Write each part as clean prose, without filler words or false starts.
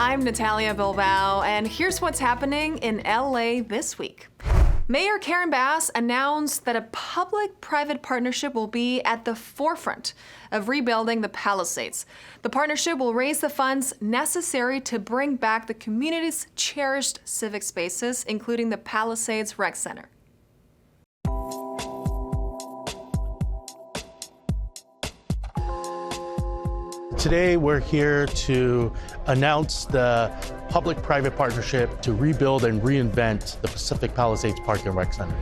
I'm Natalia Bilbao, and here's what's happening in LA this week. Mayor Karen Bass announced that a public-private partnership will be at the forefront of rebuilding the Palisades. The partnership will raise the funds necessary to bring back the community's cherished civic spaces, including the Palisades Rec Center. Today we're here to announce the public-private partnership to rebuild and reinvent the Pacific Palisades Park and Rec Center.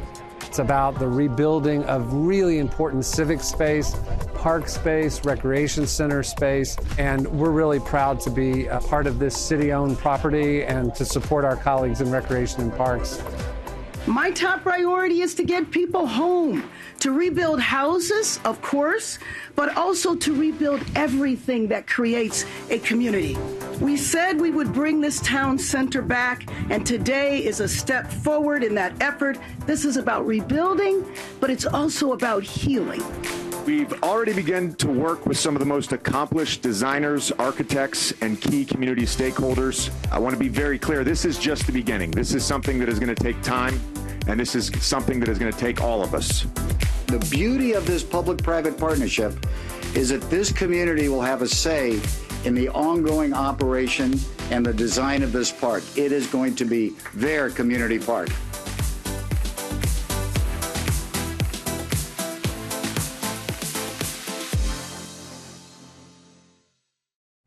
It's about the rebuilding of really important civic space, park space, recreation center space, and we're really proud to be a part of this city-owned property and to support our colleagues in recreation and parks. My top priority is to get people home, to rebuild houses, of course, but also to rebuild everything that creates a community. We said we would bring this town center back, and today is a step forward in that effort. This is about rebuilding, but it's also about healing. We've already begun to work with some of the most accomplished designers, architects, and key community stakeholders. I want to be very clear, this is just the beginning. This is something that is going to take time, and this is something that is going to take all of us. The beauty of this public-private partnership is that this community will have a say in the ongoing operation and the design of this park. It is going to be their community park.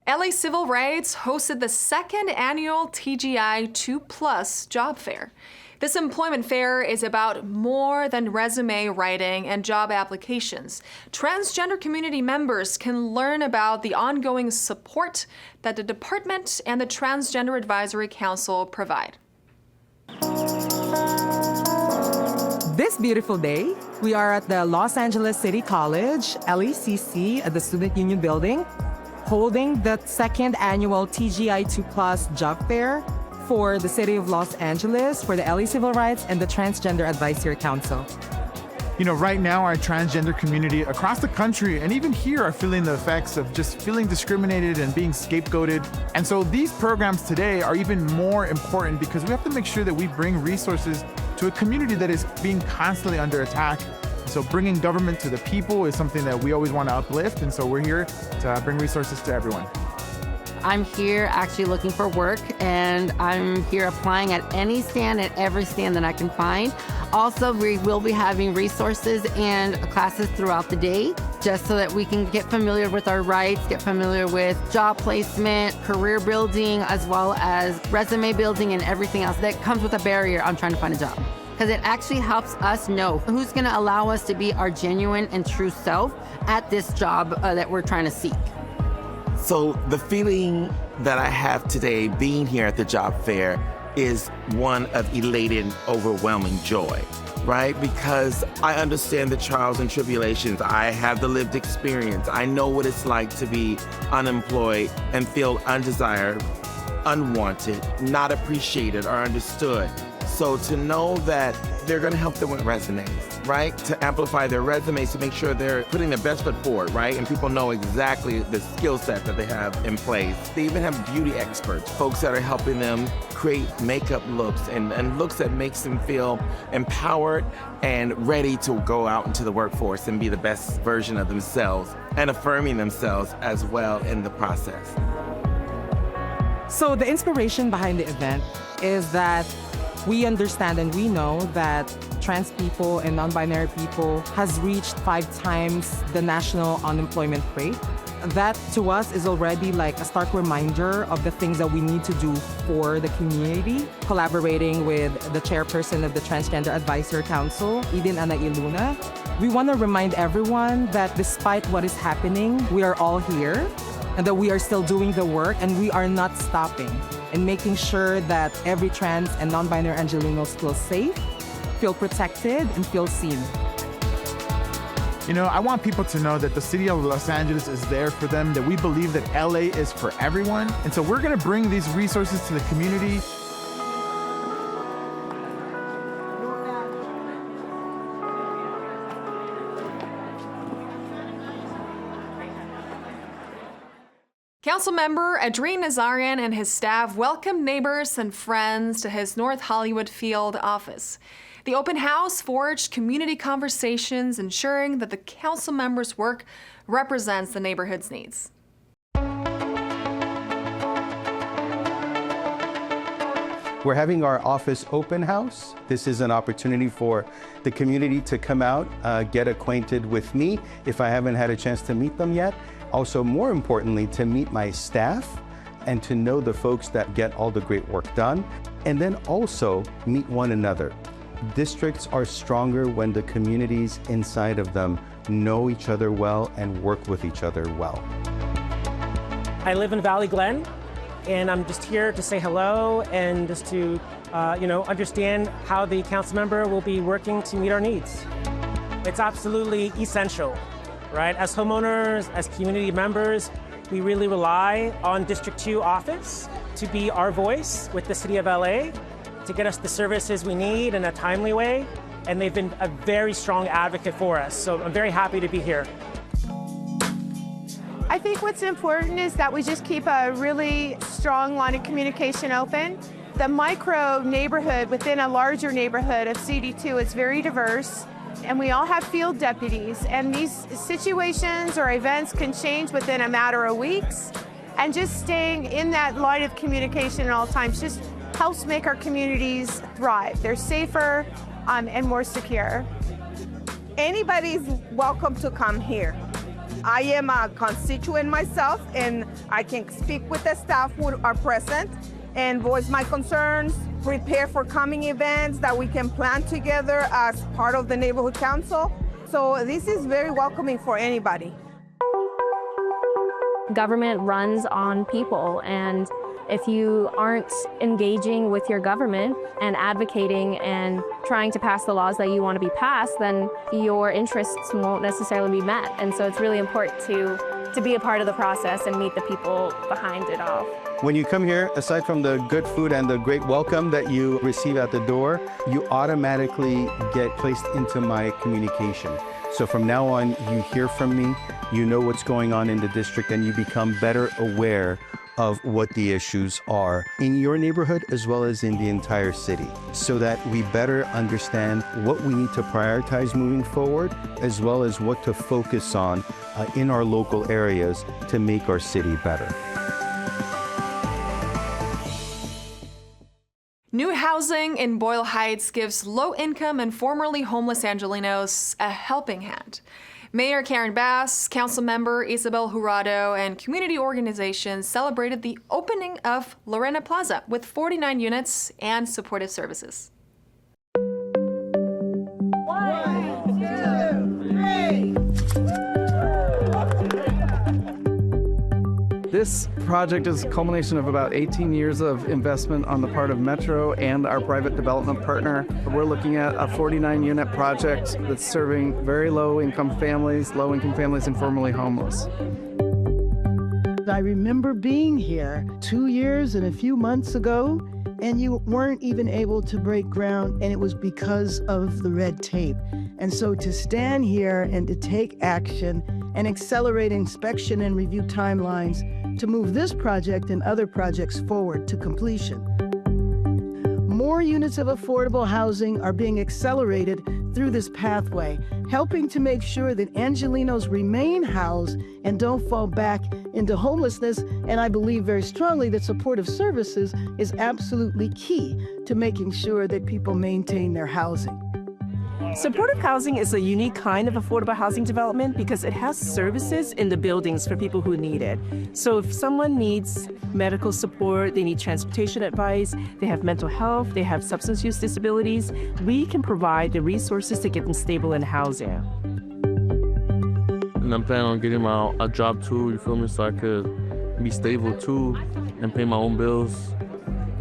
LA Civil Rights hosted the second annual TGI 2+ job fair. This employment fair is about more than resume writing and job applications. Transgender community members can learn about the ongoing support that the department and the Transgender Advisory Council provide. This beautiful day, we are at the Los Angeles City College, LACC, at the Student Union Building, holding the second annual TGI 2+ job fair for the City of Los Angeles, for the LA Civil Rights, and the Transgender Advisory Council. You know, right now our transgender community across the country and even here are feeling the effects of just feeling discriminated and being scapegoated. And so these programs today are even more important because we have to make sure that we bring resources to a community that is being constantly under attack. So bringing government to the people is something that we always want to uplift, and so we're here to bring resources to everyone. I'm here actually looking for work, and I'm here applying at any stand, at every stand that I can find. Also, we will be having resources and classes throughout the day, just so that we can get familiar with our rights, get familiar with job placement, career building, as well as resume building and everything else that comes with a barrier on trying to find a job. Because it actually helps us know who's going to allow us to be our genuine and true self at this job that we're trying to seek. So the feeling that I have today being here at the job fair is one of elated, overwhelming joy, right? Because I understand the trials and tribulations. I have the lived experience. I know what it's like to be unemployed and feel undesired, unwanted, not appreciated or understood. So to know that they're going to help them with resumes, right? To amplify their resumes, to make sure they're putting their best foot forward, right? And people know exactly the skill set that they have in place. They even have beauty experts, folks that are helping them create makeup looks and looks that makes them feel empowered and ready to go out into the workforce and be the best version of themselves and affirming themselves as well in the process. So the inspiration behind the event is that we understand and we know that trans people and non-binary people has reached 5 times the national unemployment rate. That to us is already like a stark reminder of the things that we need to do for the community. Collaborating with the chairperson of the Transgender Advisory Council, Eden Anailuna, we want to remind everyone that despite what is happening, we are all here and that we are still doing the work and we are not stopping. And making sure that every trans and non-binary Angelenos feel safe, feel protected, and feel seen. You know, I want people to know that the city of Los Angeles is there for them, that we believe that LA is for everyone. And so we're going to bring these resources to the community. Councilmember Adrin Nazarian and his staff welcomed neighbors and friends to his North Hollywood field office. The open house forged community conversations, ensuring that the council members' work represents the neighborhood's needs. We're having our office open house. This is an opportunity for the community to come out, get acquainted with me if I haven't had a chance to meet them yet. Also, more importantly, to meet my staff and to know the folks that get all the great work done, and then also meet one another. Districts are stronger when the communities inside of them know each other well and work with each other well. I live in Valley Glen, and I'm just here to say hello and just to understand how the council member will be working to meet our needs. It's absolutely essential, right? As homeowners, as community members, we really rely on District 2 office to be our voice with the City of LA, to get us the services we need in a timely way, and they've been a very strong advocate for us, so I'm very happy to be here. I think what's important is that we just keep a really strong line of communication open. The micro neighborhood within a larger neighborhood of CD2 is very diverse, and we all have field deputies, and these situations or events can change within a matter of weeks, and just staying in that line of communication at all times just helps make our communities thrive. They're safer and more secure. Anybody's welcome to come here. I am a constituent myself, and I can speak with the staff who are present and voice my concerns, prepare for coming events that we can plan together as part of the neighborhood council. So this is very welcoming for anybody. Government runs on people, and if you aren't engaging with your government and advocating and trying to pass the laws that you want to be passed, then your interests won't necessarily be met. And so it's really important to be a part of the process and meet the people behind it all. When you come here, aside from the good food and the great welcome that you receive at the door, you automatically get placed into my communication. So from now on, you hear from me, you know what's going on in the district, and you become better aware of what the issues are in your neighborhood as well as in the entire city, so that we better understand what we need to prioritize moving forward, as well as what to focus on in our local areas to make our city better. New housing in Boyle Heights gives low-income and formerly homeless Angelenos a helping hand. Mayor Karen Bass, Councilmember Isabel Jurado, and community organizations celebrated the opening of Lorena Plaza with 49 units and supportive services. 1, 2, 3. This project is a culmination of about 18 years of investment on the part of Metro and our private development partner. We're looking at a 49-unit project that's serving very low-income families and formerly homeless. I remember being here 2 years and a few months ago, and you weren't even able to break ground, and it was because of the red tape. And so to stand here and to take action and accelerate inspection and review timelines to move this project and other projects forward to completion. More units of affordable housing are being accelerated through this pathway, helping to make sure that Angelenos remain housed and don't fall back into homelessness. And I believe very strongly that supportive services is absolutely key to making sure that people maintain their housing. Supportive housing is a unique kind of affordable housing development because it has services in the buildings for people who need it. So if someone needs medical support, they need transportation advice, they have mental health, they have substance use disabilities, we can provide the resources to get them stable in housing. And I'm planning on getting a job too, you feel me, so I could be stable too and pay my own bills.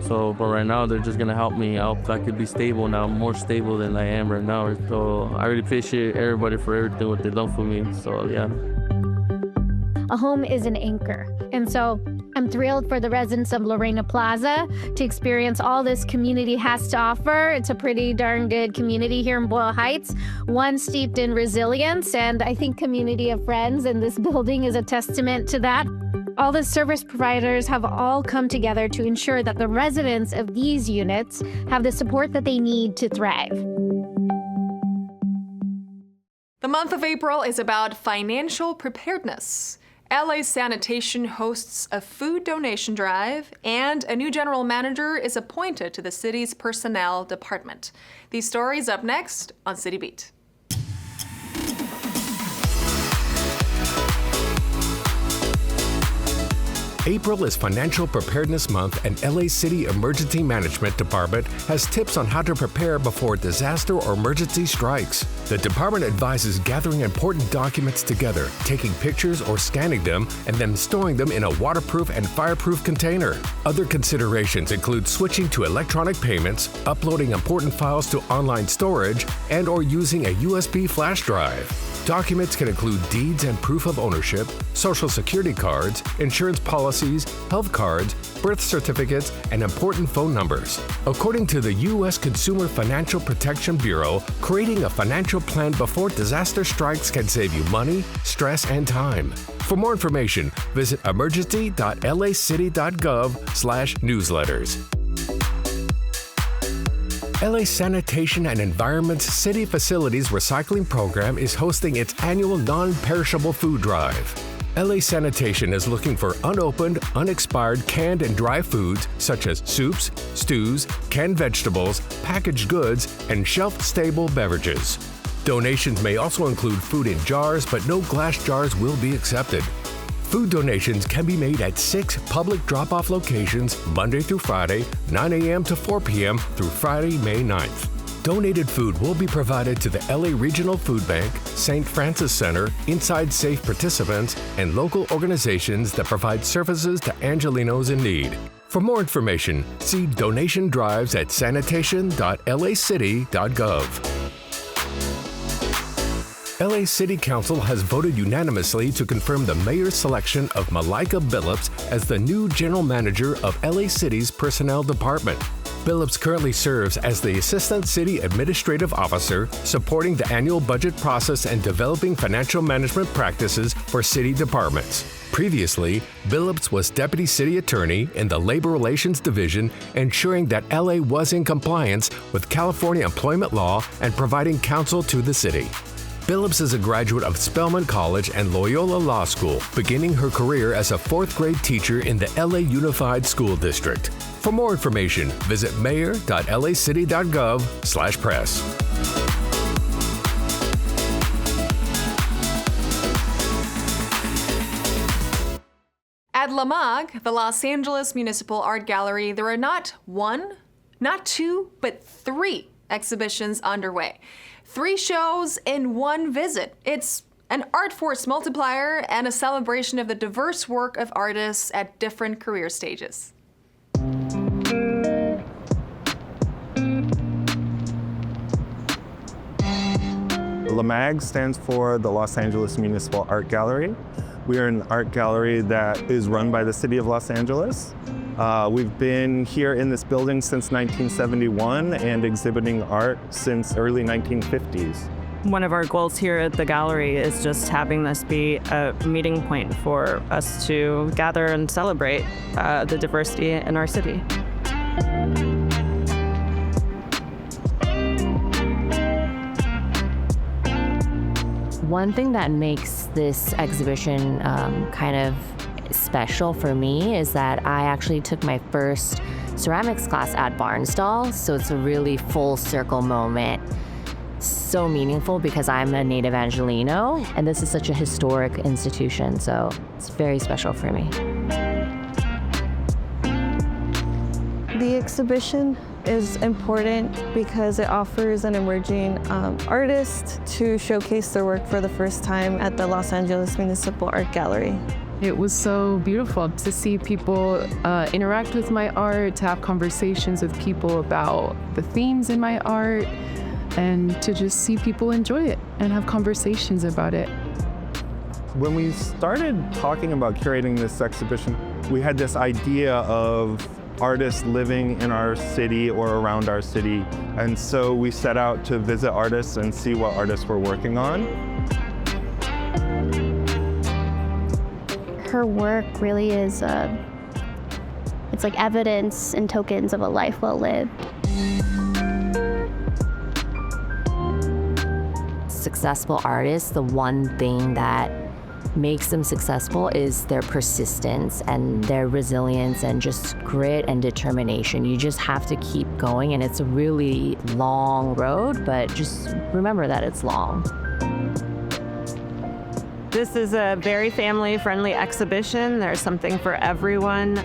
So, but right now, they're just gonna help me out so I could be stable now, more stable than I am right now. So I really appreciate everybody for everything what they've done for me, so yeah. A home is an anchor. And so I'm thrilled for the residents of Lorena Plaza to experience all this community has to offer. It's a pretty darn good community here in Boyle Heights, one steeped in resilience, and I think community of friends, and this building is a testament to that. All the service providers have all come together to ensure that the residents of these units have the support that they need to thrive. The month of April is about financial preparedness. LA Sanitation hosts a food donation drive, and a new general manager is appointed to the city's personnel department. These stories up next on CityBeat. April is Financial Preparedness Month, and LA City Emergency Management Department has tips on how to prepare before disaster or emergency strikes. The department advises gathering important documents together, taking pictures or scanning them, and then storing them in a waterproof and fireproof container. Other considerations include switching to electronic payments, uploading important files to online storage, and or using a USB flash drive. Documents can include deeds and proof of ownership, social security cards, insurance policies, health cards, birth certificates, and important phone numbers. According to the U.S. Consumer Financial Protection Bureau, creating a financial plan before disaster strikes can save you money, stress, and time. For more information, visit emergency.lacity.gov/newsletters. LA Sanitation and Environment's City Facilities Recycling Program is hosting its annual non-perishable food drive. LA Sanitation is looking for unopened, unexpired, canned and dry foods such as soups, stews, canned vegetables, packaged goods, and shelf-stable beverages. Donations may also include food in jars, but no glass jars will be accepted. Food donations can be made at 6 public drop-off locations Monday through Friday, 9 a.m. to 4 p.m. through Friday, May 9th. Donated food will be provided to the LA Regional Food Bank, St. Francis Center, Inside Safe participants, and local organizations that provide services to Angelenos in need. For more information, see donation drives at sanitation.lacity.gov. LA City Council has voted unanimously to confirm the mayor's selection of Malika Billups as the new general manager of LA City's Personnel Department. Billups currently serves as the Assistant City Administrative Officer, supporting the annual budget process and developing financial management practices for city departments. Previously, Billups was Deputy City Attorney in the Labor Relations Division, ensuring that LA was in compliance with California employment law and providing counsel to the city. Billups is a graduate of Spelman College and Loyola Law School, beginning her career as a 4th grade teacher in the LA Unified School District. For more information, visit mayor.lacity.gov/press. At LAMAG, the Los Angeles Municipal Art Gallery, there are not one, not two, but 3 exhibitions underway. 3 shows in one visit. It's an art force multiplier and a celebration of the diverse work of artists at different career stages. LAMAG stands for the Los Angeles Municipal Art Gallery. We are an art gallery that is run by the City of Los Angeles. We've been here in this building since 1971 and exhibiting art since early 1950s. One of our goals here at the gallery is just having this be a meeting point for us to gather and celebrate the diversity in our city. One thing that makes this exhibition kind of special for me is that I actually took my first ceramics class at Barnsdall, so it's a really full circle moment. So meaningful because I'm a native Angeleno, and this is such a historic institution, so it's very special for me. The exhibition is important because it offers an emerging artist to showcase their work for the first time at the Los Angeles Municipal Art Gallery. It was so beautiful to see people interact with my art, to have conversations with people about the themes in my art, and to just see people enjoy it and have conversations about it. When we started talking about curating this exhibition, we had this idea of artists living in our city or around our city. And so we set out to visit artists and see what artists were working on. her work really is, it's like evidence and tokens of a life well lived. Successful artists, the one thing that makes them successful is their persistence and their resilience and just grit and determination. You just have to keep going, and it's a really long road, but just remember that it's long. This is a very family-friendly exhibition. There's something for everyone.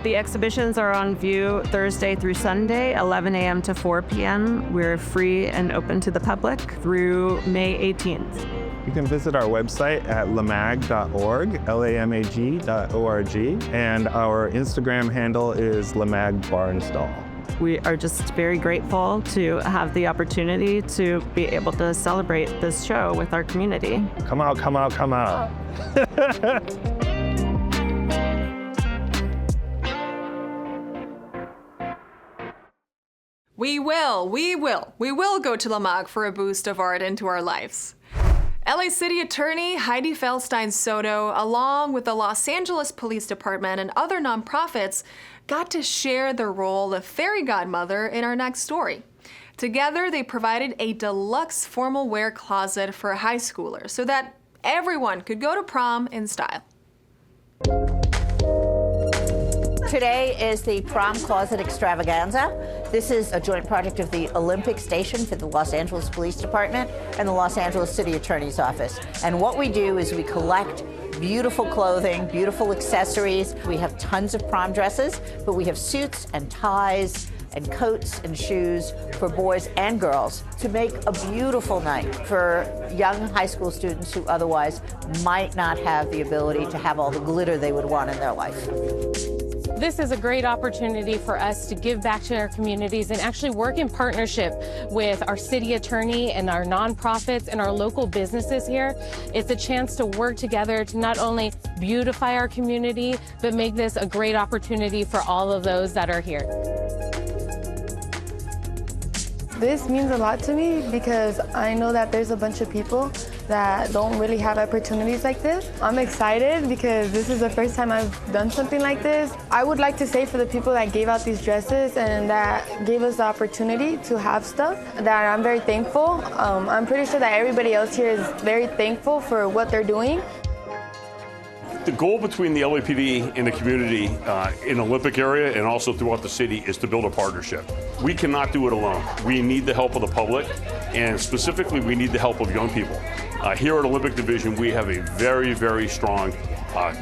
The exhibitions are on view Thursday through Sunday, 11 a.m. to 4 p.m. We're free and open to the public through May 18th. You can visit our website at lamag.org, lamag.org, and our Instagram handle is LAMAG Barnsdall. We are just very grateful to have the opportunity to be able to celebrate this show with our community. Come out, come out, come out. We will go to LAMAG for a boost of art into our lives. LA City Attorney Heidi Feldstein Soto, along with the Los Angeles Police Department and other nonprofits, got to share the role of fairy godmother in our next story. Together, they provided a deluxe formal wear closet for high schoolers so that everyone could go to prom in style. Today is the Prom Closet Extravaganza. This is a joint project of the Olympic Station for the Los Angeles Police Department and the Los Angeles City Attorney's Office. And what we do is we collect beautiful clothing, beautiful accessories. We have tons of prom dresses, but we have suits and ties and coats and shoes for boys and girls to make a beautiful night for young high school students who otherwise might not have the ability to have all the glitter they would want in their life. This is a great opportunity for us to give back to our communities and actually work in partnership with our city attorney and our nonprofits and our local businesses here. It's a chance to work together to not only beautify our community, but make this a great opportunity for all of those that are here. This means a lot to me because I know that there's a bunch of people that don't really have opportunities like this. I'm excited because this is the first time I've done something like this. I would like to say for the people that gave out these dresses and that gave us the opportunity to have stuff, that I'm very thankful. I'm pretty sure that everybody else here is very thankful for what they're doing. The goal between the LAPD and the community in the Olympic area and also throughout the city is to build a partnership. We cannot do it alone. We need the help of the public, and specifically we need the help of young people. Here at Olympic Division, we have a very, very strong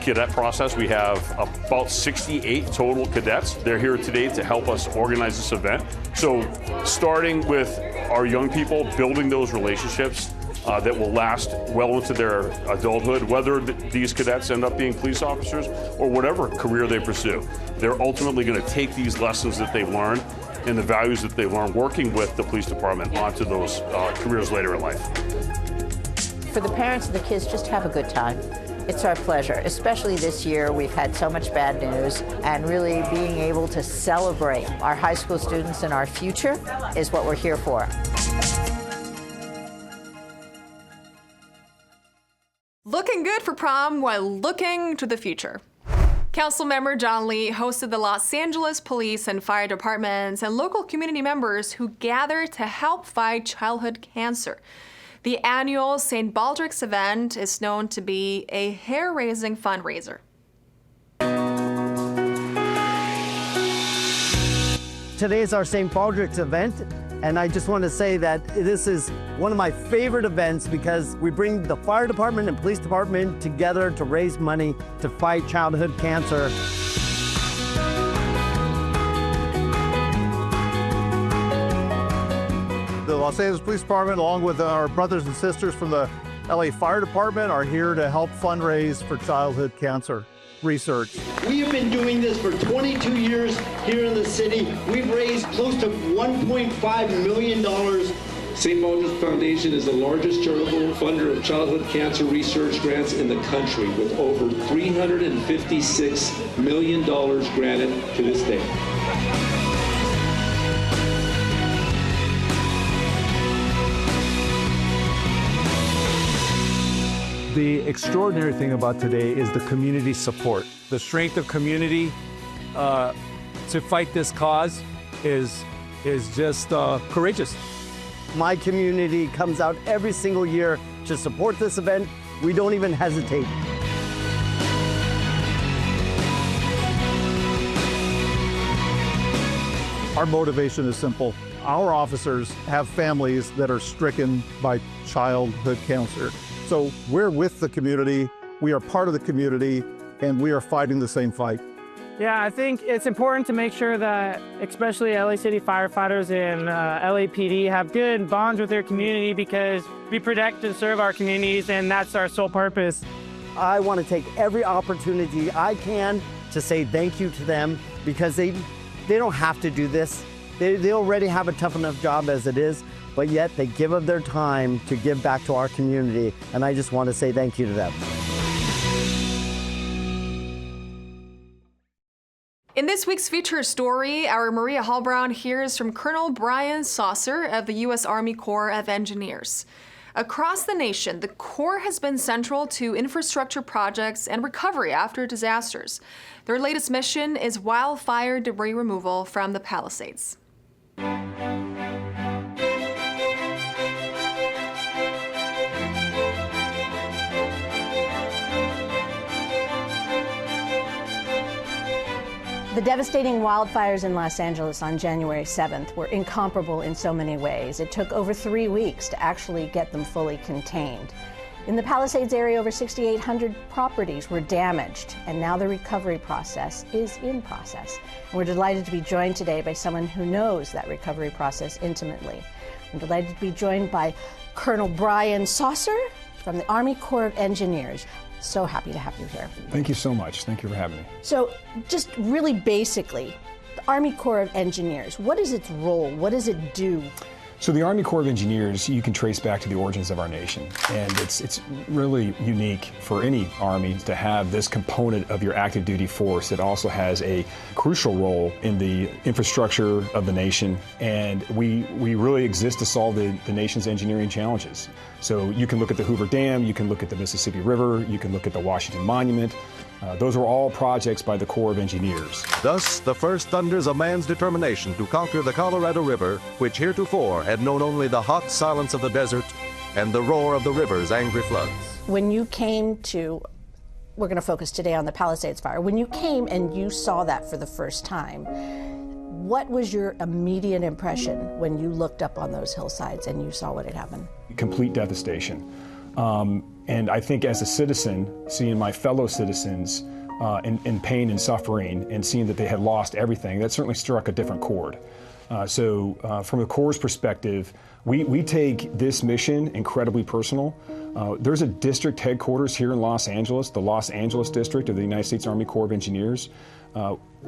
cadet process. We have about 68 total cadets. They're here today to help us organize this event. So starting with our young people, building those relationships that will last well into their adulthood, whether these cadets end up being police officers or whatever career they pursue. They're ultimately going to take these lessons that they've learned and the values that they've learned working with the police department onto those careers later in life. For the parents of the kids, just have a good time. It's our pleasure, especially this year. We've had so much bad news, and really being able to celebrate our high school students and our future is what we're here for. Looking good for prom while looking to the future. Councilmember John Lee hosted the Los Angeles Police and Fire Departments and local community members who gathered to help fight childhood cancer. The annual St. Baldrick's event is known to be a hair-raising fundraiser. Today is our St. Baldrick's event, and I just want to say that this is one of my favorite events because we bring the fire department and police department together to raise money to fight childhood cancer. The Los Angeles Police Department, along with our brothers and sisters from the LA Fire Department, are here to help fundraise for childhood cancer research. We have been doing this for 22 years here in the city. We've raised close to $1.5 million. St. Baldrick's Foundation is the largest charitable funder of childhood cancer research grants in the country, with over $356 million granted to this day. The extraordinary thing about today is the community support. The strength of community to fight this cause is just courageous. My community comes out every single year to support this event. We don't even hesitate. Our motivation is simple. Our officers have families that are stricken by childhood cancer. So we're with the community, we are part of the community, and we are fighting the same fight. Yeah, I think it's important to make sure that especially LA City firefighters and LAPD have good bonds with their community, because we protect and serve our communities, and that's our sole purpose. I want to take every opportunity I can to say thank you to them, because they don't have to do this. They already have a tough enough job as it is, but yet they give of their time to give back to our community, and I just want to say thank you to them. In this week's feature story, our Maria Hallbrown hears from Colonel Brian Sawser of the U.S. Army Corps of Engineers. Across the nation, the Corps has been central to infrastructure projects and recovery after disasters. Their latest mission is wildfire debris removal from the Palisades. The devastating wildfires in Los Angeles on January 7th were incomparable in so many ways. It took over 3 weeks to actually get them fully contained. In the Palisades area, over 6,800 properties were damaged, and now the recovery process is in process. And we're delighted to be joined today by someone who knows that recovery process intimately. I'm delighted to be joined by Colonel Brian Sawser from the Army Corps of Engineers. So happy to have you here. Thank you so much. Thank you for having me. So just really basically, the Army Corps of Engineers, what is its role? What does it do? So the Army Corps of Engineers, you can trace back to the origins of our nation. And it's really unique for any Army to have this component of your active duty force that also has a crucial role in the infrastructure of the nation. And we really exist to solve the nation's engineering challenges. So you can look at the Hoover Dam, you can look at the Mississippi River, you can look at the Washington Monument. Those were all projects by the Corps of Engineers. Thus, the first thunders of man's determination to conquer the Colorado River, which heretofore had known only the hot silence of the desert and the roar of the river's angry floods. When you came to, we're going to focus today on the Palisades fire, when you came and you saw that for the first time, what was your immediate impression when you looked up on those hillsides and you saw what had happened? Complete devastation. And I think as a citizen, seeing my fellow citizens in pain and suffering and seeing that they had lost everything, that certainly struck a different chord. So from the Corps' perspective, we take this mission incredibly personal. There's a district headquarters here in Los Angeles, the Los Angeles district of the United States Army Corps of Engineers.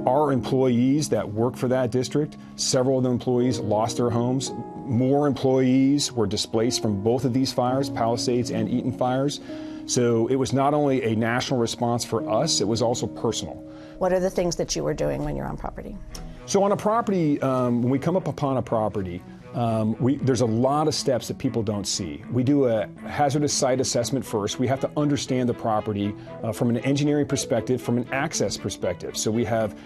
Our employees that work for that district, several of the employees lost their homes. More employees were displaced from both of these fires, Palisades and Eaton fires. So it was not only a national response for us, it was also personal. What are the things that you were doing when you're on property? So on a property, when we come up upon a property, there's a lot of steps that people don't see. We do a hazardous site assessment first. We have to understand the property from an engineering perspective, from an access perspective. So we have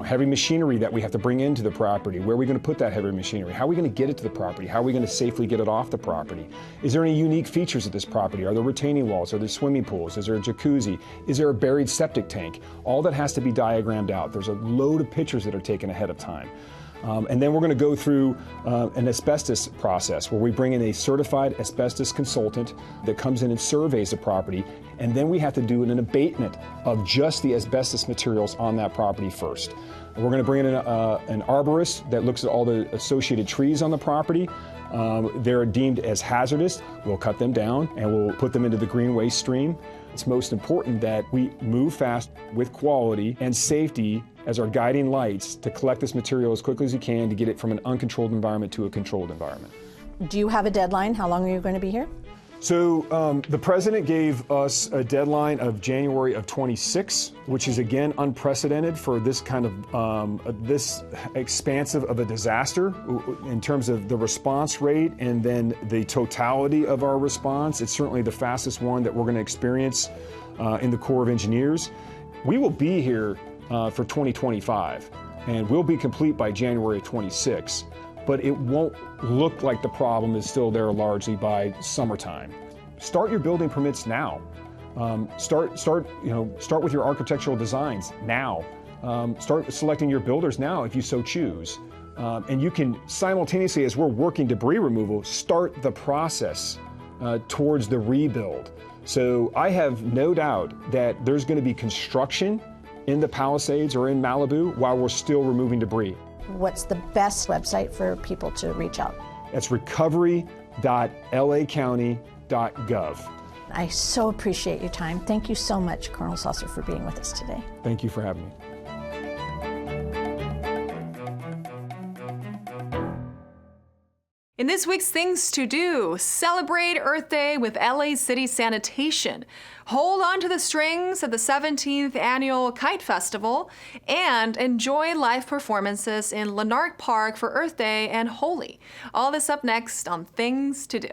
heavy machinery that we have to bring into the property. Where are we going to put that heavy machinery? How are we going to get it to the property? How are we going to safely get it off the property? Is there any unique features of this property? Are there retaining walls? Are there swimming pools? Is there a jacuzzi? Is there a buried septic tank? All that has to be diagrammed out. There's a load of pictures that are taken ahead of time. And then we're going to go through an asbestos process where we bring in a certified asbestos consultant that comes in and surveys the property, and then we have to do an abatement of just the asbestos materials on that property first. We're going to bring in an arborist that looks at all the associated trees on the property. They're deemed as hazardous. We'll cut them down and we'll put them into the green waste stream. It's most important that we move fast with quality and safety as our guiding lights to collect this material as quickly as we can to get it from an uncontrolled environment to a controlled environment. Do you have a deadline? How long are you going to be here? So the president gave us a deadline of January of 26, which is again unprecedented for this kind of this expansive of a disaster in terms of the response rate and then the totality of our response. It's certainly the fastest one that we're going to experience in the Corps of Engineers. We will be here for 2025, and we'll be complete by January of 26. But it won't look like the problem is still there largely by summertime. Start your building permits now. Start with your architectural designs now. Start selecting your builders now if you so choose. And you can simultaneously, as we're working debris removal, start the process towards the rebuild. So I have no doubt that there's going to be construction in the Palisades or in Malibu while we're still removing debris. What's the best website for people to reach out? That's recovery.lacounty.gov. I so appreciate your time. Thank you so much, Colonel Sawser, for being with us today. Thank you for having me. In this week's Things to Do, celebrate Earth Day with LA City Sanitation, hold on to the strings at the 17th Annual Kite Festival, and enjoy live performances in Lanark Park for Earth Day and Holi. All this up next on Things to Do.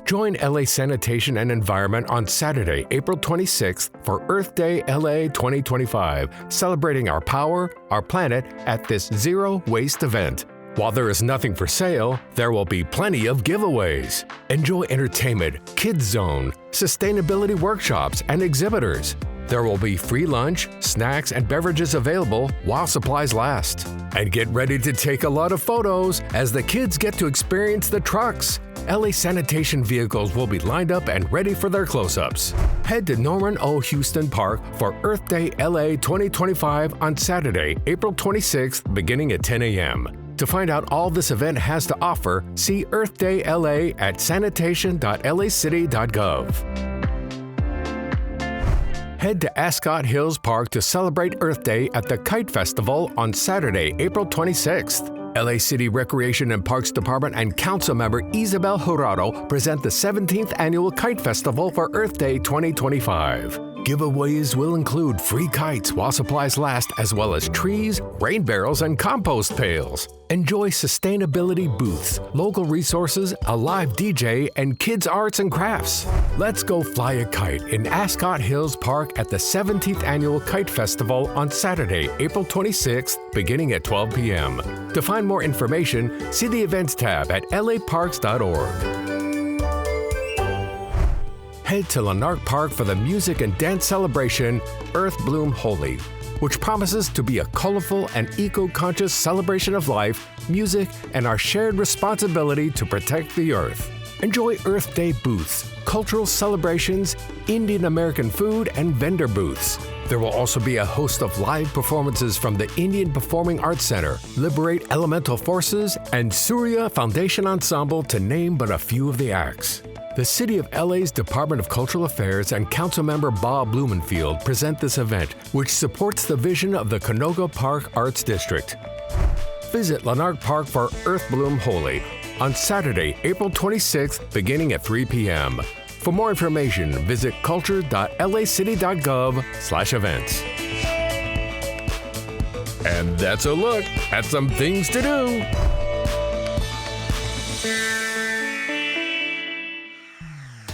Join LA Sanitation and Environment on Saturday, April 26th for Earth Day LA 2025, celebrating our power, our planet at this zero waste event. While there is nothing for sale, there will be plenty of giveaways. Enjoy entertainment, kids zone, sustainability workshops, and exhibitors. There will be free lunch, snacks, and beverages available while supplies last. And get ready to take a lot of photos as the kids get to experience the trucks. LA Sanitation vehicles will be lined up and ready for their close-ups. Head to Norman O. Houston Park for Earth Day LA 2025 on Saturday, April 26th, beginning at 10 a.m. To find out all this event has to offer, see Earth Day LA at sanitation.lacity.gov. Head to Ascot Hills Park to celebrate Earth Day at the Kite Festival on Saturday, April 26th. LA City Recreation and Parks Department and Councilmember Isabel Jurado present the 17th Annual Kite Festival for Earth Day 2025. Giveaways will include free kites while supplies last, as well as trees, rain barrels, and compost pails. Enjoy sustainability booths, local resources, a live DJ, and kids' arts and crafts. Let's go fly a kite in Ascot Hills Park at the 17th Annual Kite Festival on Saturday, April 26th, beginning at 12 p.m. To find more information, see the events tab at laparks.org. Head to Lanark Park for the music and dance celebration, Earth Bloom Holi, which promises to be a colorful and eco-conscious celebration of life, music, and our shared responsibility to protect the Earth. Enjoy Earth Day booths, cultural celebrations, Indian American food, and vendor booths. There will also be a host of live performances from the Indian Performing Arts Center, Liberate Elemental Forces, and Surya Foundation Ensemble, to name but a few of the acts. The City of LA's Department of Cultural Affairs and Councilmember Bob Blumenfield present this event, which supports the vision of the Canoga Park Arts District. Visit Lanark Park for Earth Bloom Holi on Saturday, April 26th, beginning at 3 p.m. For more information, visit culture.lacity.gov/events. And that's a look at some things to do.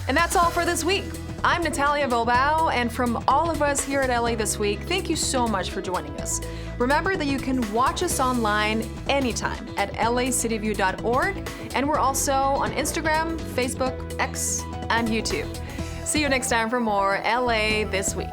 And that's all for this week. I'm Natalia Bilbao, and from all of us here at LA This Week, thank you so much for joining us. Remember that you can watch us online anytime at lacityview.org, and we're also on Instagram, Facebook, X, and YouTube. See you next time for more LA This Week.